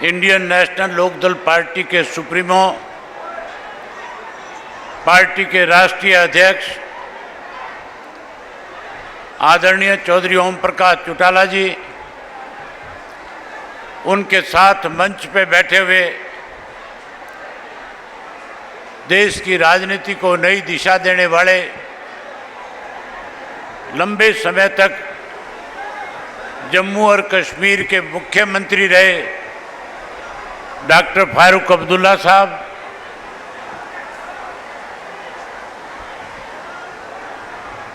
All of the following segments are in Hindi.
इंडियन नेशनल लोकदल पार्टी के सुप्रीमो, पार्टी के राष्ट्रीय अध्यक्ष आदरणीय चौधरी ओम प्रकाश चौटाला जी, उनके साथ मंच पे बैठे हुए देश की राजनीति को नई दिशा देने वाले, लंबे समय तक जम्मू और कश्मीर के मुख्यमंत्री रहे डॉक्टर फारूक अब्दुल्ला साहब,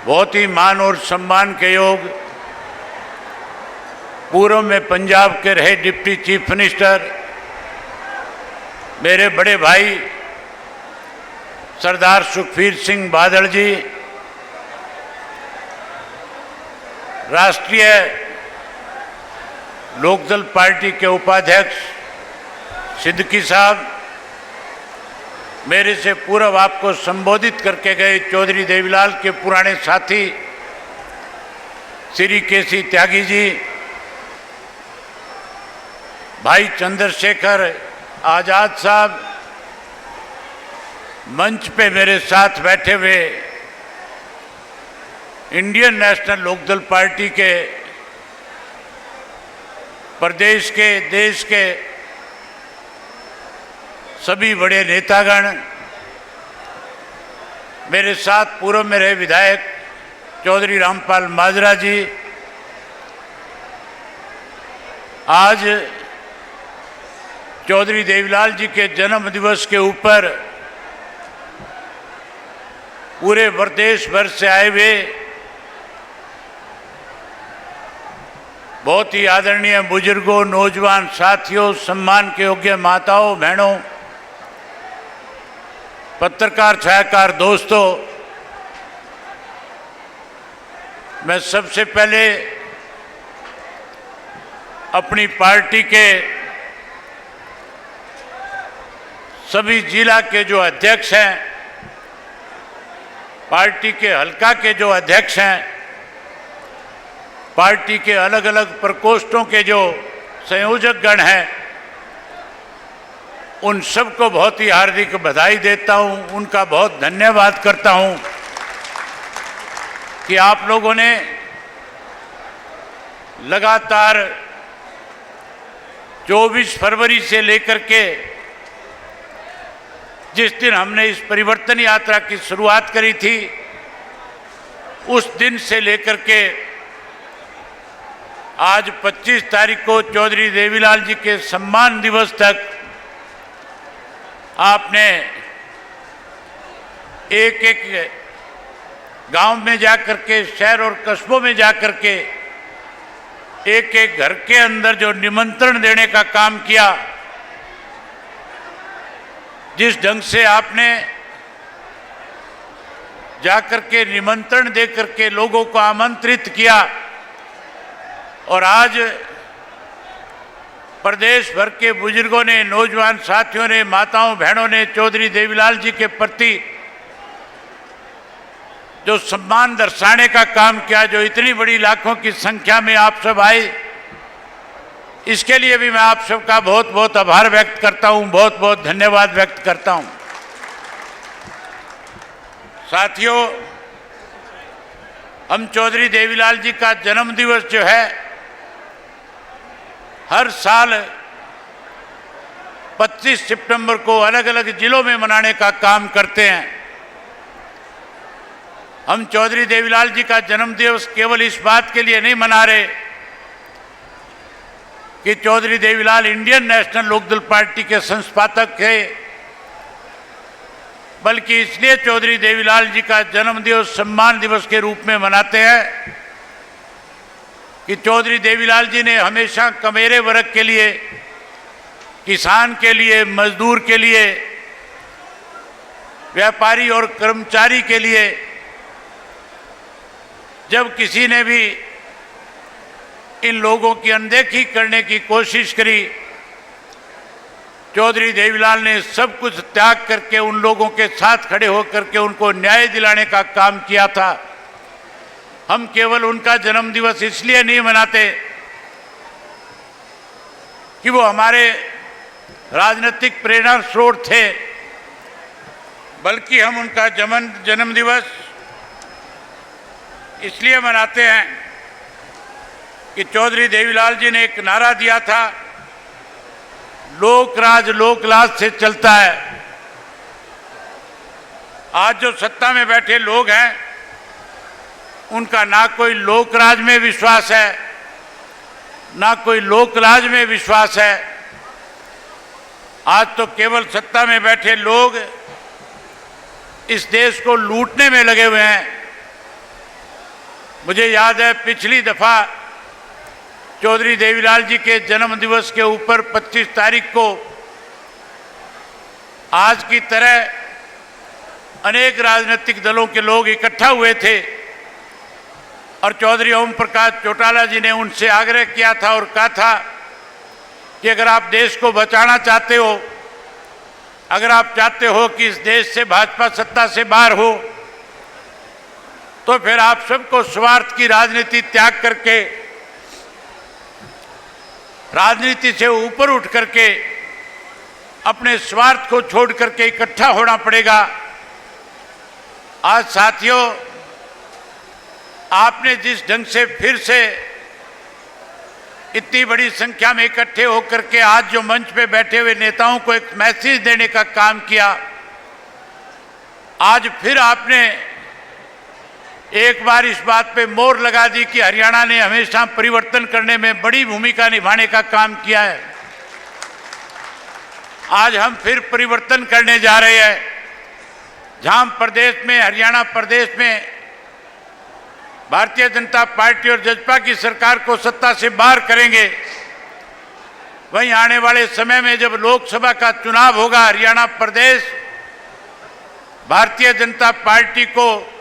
बहुत ही मान और सम्मान के योग पूर्व में पंजाब के रहे डिप्टी चीफ मिनिस्टर मेरे बड़े भाई सरदार सुखबीर सिंह बादल जी, राष्ट्रीय लोकदल पार्टी के उपाध्यक्ष सिद्दीकी साहब, मेरे से पूर्व आपको संबोधित करके गए चौधरी देवीलाल के पुराने साथी श्री केसी त्यागी जी, भाई चंद्रशेखर आजाद साहब, मंच पे मेरे साथ बैठे हुए इंडियन नेशनल लोकदल पार्टी के प्रदेश के, देश के सभी बड़े नेतागण, मेरे साथ पूर्व में रहे विधायक चौधरी रामपाल माजरा जी, आज चौधरी देवीलाल जी के जन्म दिवस के ऊपर पूरे प्रदेश भर से आए हुए बहुत ही आदरणीय बुजुर्गों, नौजवान साथियों, सम्मान के योग्य माताओं, बहनों, पत्रकार छायाकार दोस्तों, मैं सबसे पहले अपनी पार्टी के सभी जिला के जो अध्यक्ष हैं, पार्टी के हल्का के जो अध्यक्ष हैं, पार्टी के अलग अलग प्रकोष्ठों के जो संयोजक गण हैं, उन सबको बहुत ही हार्दिक बधाई देता हूं, उनका बहुत धन्यवाद करता हूं कि आप लोगों ने लगातार 24 फरवरी से लेकर के जिस दिन हमने इस परिवर्तन यात्रा की शुरुआत करी थी, उस दिन से लेकर के आज 25 तारीख को चौधरी देवीलाल जी के सम्मान दिवस तक आपने एक एक गांव में जाकर के, शहर और कस्बों में जाकर के एक एक घर के अंदर जो निमंत्रण देने का काम किया, जिस ढंग से आपने जाकर के निमंत्रण दे करके लोगों को आमंत्रित किया, और आज प्रदेश भर के बुजुर्गों ने, नौजवान साथियों ने, माताओं बहनों ने चौधरी देवीलाल जी के प्रति जो सम्मान दर्शाने का काम किया, जो इतनी बड़ी लाखों की संख्या में आप सब आए, इसके लिए भी मैं आप सबका बहुत बहुत आभार व्यक्त करता हूं, बहुत बहुत धन्यवाद व्यक्त करता हूं। साथियों, हम चौधरी देवीलाल जी का जन्म दिवस जो है हर साल 25 सितंबर को अलग अलग जिलों में मनाने का काम करते हैं। हम चौधरी देवीलाल जी का जन्म दिवस केवल इस बात के लिए नहीं मना रहे कि Chaudhary Devilal Indian National Lok Dal party के संस्थापक थे, बल्कि इसलिए चौधरी देवीलाल जी का जन्म दिवस सम्मान दिवस के रूप में मनाते हैं कि चौधरी देवीलाल जी ने हमेशा कमेरे वर्ग के लिए, किसान के लिए, मजदूर के लिए, व्यापारी और कर्मचारी के लिए, जब किसी ने भी इन लोगों की अनदेखी करने की कोशिश करी, चौधरी देवीलाल ने सब कुछ त्याग करके उन लोगों के साथ खड़े होकर के उनको न्याय दिलाने का काम किया था। हम केवल उनका जन्म दिवस इसलिए नहीं मनाते कि वो हमारे राजनीतिक प्रेरणा स्रोत थे, बल्कि हम उनका जन्म दिवस इसलिए मनाते हैं कि चौधरी देवीलाल जी ने एक नारा दिया था, लोक राज लोक लाज से चलता है। आज जो सत्ता में बैठे लोग हैं, उनका ना कोई लोक राज में विश्वास है, ना कोई लोक लाज में विश्वास है। आज तो केवल सत्ता में बैठे लोग इस देश को लूटने में लगे हुए हैं। मुझे याद है पिछली दफा चौधरी देवीलाल जी के जन्म दिवस के ऊपर 25 तारीख को आज की तरह अनेक राजनीतिक दलों के लोग इकट्ठा हुए थे और चौधरी ओम प्रकाश चौटाला जी ने उनसे आग्रह किया था और कहा था कि अगर आप देश को बचाना चाहते हो, अगर आप चाहते हो कि इस देश से भाजपा सत्ता से बाहर हो, तो फिर आप सबको स्वार्थ की राजनीति त्याग करके राजनीति से ऊपर उठ करके अपने स्वार्थ को छोड़ करके इकट्ठा होना पड़ेगा। आज साथियों, आपने जिस ढंग से फिर से इतनी बड़ी संख्या में इकट्ठे होकर के आज जो मंच पे बैठे हुए नेताओं को एक मैसेज देने का काम किया, आज फिर आपने एक बार इस बात पे मोहर लगा दी कि हरियाणा ने हमेशा परिवर्तन करने में बड़ी भूमिका निभाने का काम किया है। आज हम फिर परिवर्तन करने जा रहे हैं। जहां प्रदेश में, हरियाणा प्रदेश में भारतीय जनता पार्टी और जजपा की सरकार को सत्ता से बाहर करेंगे, वहीं आने वाले समय में जब लोकसभा का चुनाव होगा, हरियाणा प्रदेश भारतीय जनता पार्टी को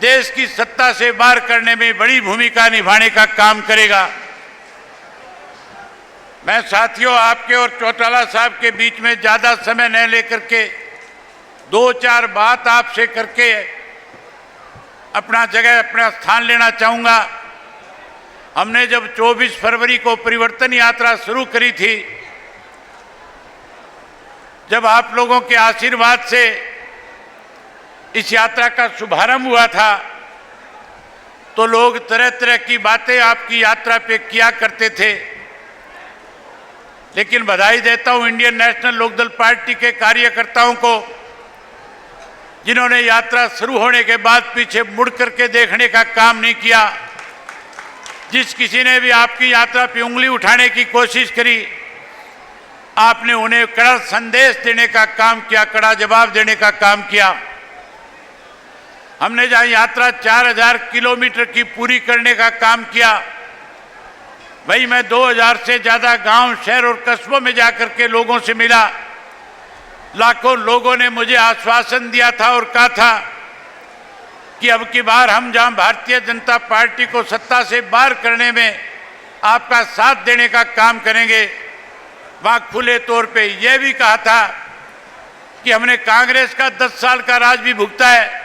देश की सत्ता से बाहर करने में बड़ी भूमिका निभाने का काम करेगा। मैं साथियों आपके और चौटाला साहब के बीच में ज्यादा समय न लेकर के 2-4 बात आपसे करके अपना स्थान लेना चाहूंगा। हमने जब 24 फरवरी को परिवर्तन यात्रा शुरू करी थी, जब आप लोगों के आशीर्वाद से इस यात्रा का शुभारंभ हुआ था, तो लोग तरह तरह की बातें आपकी यात्रा पे किया करते थे। लेकिन बधाई देता हूं इंडियन नेशनल लोकदल पार्टी के कार्यकर्ताओं को, जिन्होंने यात्रा शुरू होने के बाद पीछे मुड़ करके देखने का काम नहीं किया। जिस किसी ने भी आपकी यात्रा पे उंगली उठाने की कोशिश करी, आपने उन्हें कड़ा संदेश देने का काम किया, कड़ा जवाब देने का काम किया। हमने जहां यात्रा 4000 किलोमीटर की पूरी करने का काम किया, वही मैं 2000 से ज्यादा गांव, शहर और कस्बों में जाकर के लोगों से मिला। लाखों लोगों ने मुझे आश्वासन दिया था और कहा था कि अब की बार हम जहां भारतीय जनता पार्टी को सत्ता से बाहर करने में आपका साथ देने का काम करेंगे, वहां खुले तौर पे यह भी कहा था कि हमने कांग्रेस का 10 साल का राज भी भुगता है,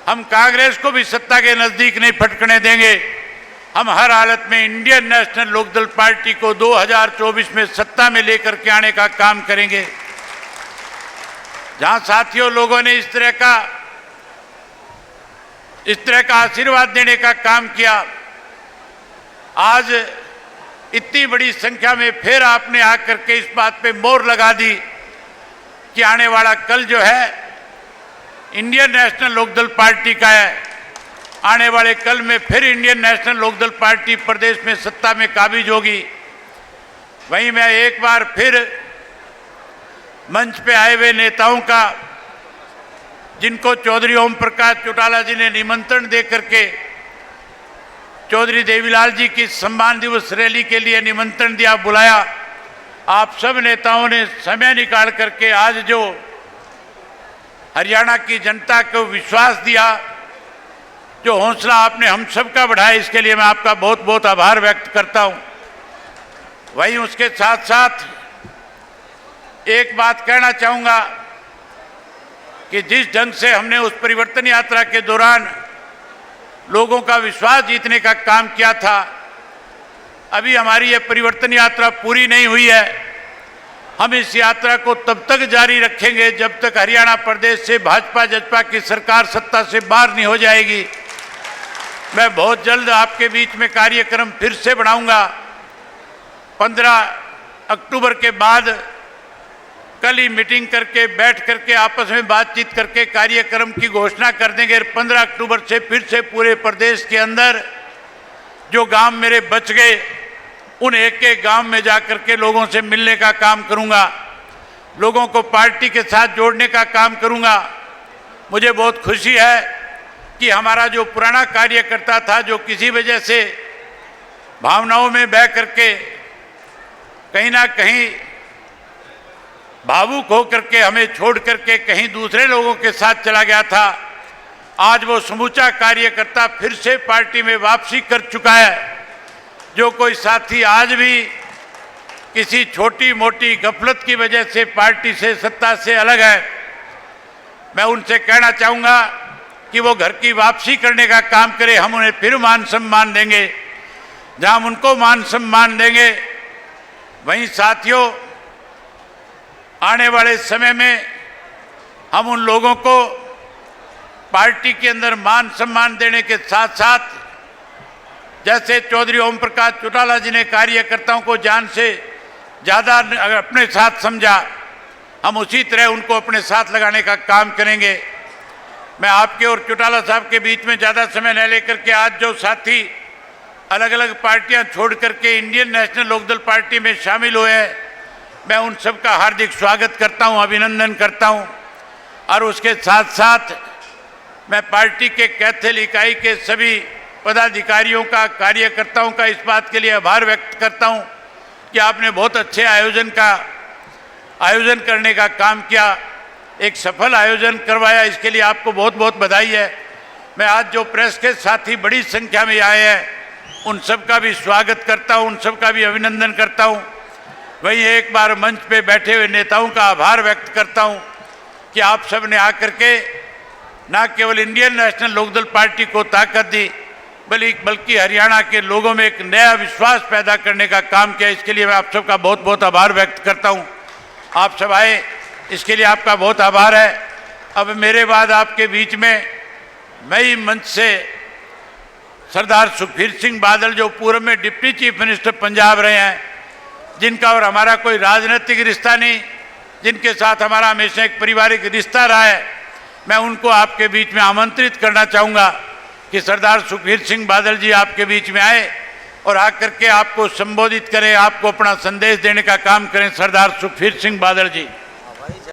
हम कांग्रेस को भी सत्ता के नजदीक नहीं फटकने देंगे। हम हर हालत में इंडियन नेशनल लोकदल पार्टी को 2024 में सत्ता में लेकर के आने का काम करेंगे। जहां साथियों लोगों ने इस तरह का आशीर्वाद देने का काम किया, आज इतनी बड़ी संख्या में फिर आपने आकर के इस बात पे मोहर लगा दी कि आने वाला कल जो है इंडियन नेशनल लोकदल पार्टी का है। आने वाले कल में फिर इंडियन नेशनल लोकदल पार्टी प्रदेश में सत्ता में काबिज होगी। वहीं मैं एक बार फिर मंच पे आए हुए नेताओं का, जिनको चौधरी ओम प्रकाश चौटाला जी ने निमंत्रण दे करके चौधरी देवीलाल जी की सम्मान दिवस रैली के लिए निमंत्रण दिया, बुलाया, आप सब नेताओं ने समय निकाल करके आज जो हरियाणा की जनता को विश्वास दिया, जो हौसला आपने हम सब का बढ़ाया, इसके लिए मैं आपका बहुत बहुत आभार व्यक्त करता हूं। वहीं उसके साथ साथ एक बात कहना चाहूंगा कि जिस ढंग से हमने उस परिवर्तन यात्रा के दौरान लोगों का विश्वास जीतने का काम किया था, अभी हमारी ये परिवर्तन यात्रा पूरी नहीं हुई है। हम इस यात्रा को तब तक जारी रखेंगे जब तक हरियाणा प्रदेश से भाजपा जजपा की सरकार सत्ता से बाहर नहीं हो जाएगी। मैं बहुत जल्द आपके बीच में कार्यक्रम फिर से बढ़ाऊंगा। 15 अक्टूबर के बाद कल ही मीटिंग करके बैठ करके आपस में बातचीत करके कार्यक्रम की घोषणा कर देंगे। 15 अक्टूबर से फिर से पूरे प्रदेश के अंदर जो गांव मेरे बच गए उन एक एक गांव में जाकर के लोगों से मिलने का काम करूंगा, लोगों को पार्टी के साथ जोड़ने का काम करूंगा। मुझे बहुत खुशी है कि हमारा जो पुराना कार्यकर्ता था, जो किसी वजह से भावनाओं में बह करके कहीं ना कहीं भावुक होकर के हमें छोड़ करके कहीं दूसरे लोगों के साथ चला गया था, आज वो समूचा कार्यकर्ता फिर से पार्टी में वापसी कर चुका है। जो कोई साथी आज भी किसी छोटी मोटी गफलत की वजह से पार्टी से सत्ता से अलग है, मैं उनसे कहना चाहूँगा कि वो घर की वापसी करने का काम करे। हम उन्हें फिर मान सम्मान देंगे। जहाँ हम उनको मान सम्मान देंगे, वहीं साथियों आने वाले समय में हम उन लोगों को पार्टी के अंदर मान सम्मान देने के साथ साथ, जैसे चौधरी ओम प्रकाश चौटाला जी ने कार्यकर्ताओं को जान से ज़्यादा अपने साथ समझा, हम उसी तरह उनको अपने साथ लगाने का काम करेंगे। मैं आपके और चौटाला साहब के बीच में ज़्यादा समय न लेकर के आज जो साथी अलग अलग पार्टियां छोड़ करके इंडियन नेशनल लोकदल पार्टी में शामिल हुए हैं, मैं उन सब का हार्दिक स्वागत करता हूं, अभिनंदन करता हूं। और उसके साथ साथ मैं पार्टी के कैथल इकाई के सभी पदाधिकारियों का, कार्यकर्ताओं का इस बात के लिए आभार व्यक्त करता हूं कि आपने बहुत अच्छे आयोजन करने का काम किया, एक सफल आयोजन करवाया। इसके लिए आपको बहुत बहुत बधाई है। मैं आज जो प्रेस के साथी बड़ी संख्या में आए हैं, उन सब का भी स्वागत करता हूं, उन सब का भी अभिनंदन करता हूं। वहीं एक बार मंच पे बैठे हुए नेताओं का आभार व्यक्त करता हूं कि आप सब ने आकर के न केवल इंडियन नेशनल लोकदल पार्टी को ताकत दी, बल्कि हरियाणा के लोगों में एक नया विश्वास पैदा करने का काम किया। इसके लिए मैं आप सबका बहुत बहुत आभार व्यक्त करता हूं। आप सब आए, इसके लिए आपका बहुत आभार है। अब मेरे बाद आपके बीच में नई मंच से सरदार सुखबीर सिंह बादल, जो पूर्व में डिप्टी चीफ मिनिस्टर पंजाब रहे हैं, जिनका और हमारा कोई राजनीतिक रिश्ता नहीं, जिनके साथ हमारा हमेशा एक पारिवारिक रिश्ता रहा है, मैं उनको आपके बीच में आमंत्रित करना चाहूँगा कि सरदार सुखबीर सिंह बादल जी आपके बीच में आए और आकर के आपको संबोधित करें, आपको अपना संदेश देने का काम करें। सरदार सुखबीर सिंह बादल जी।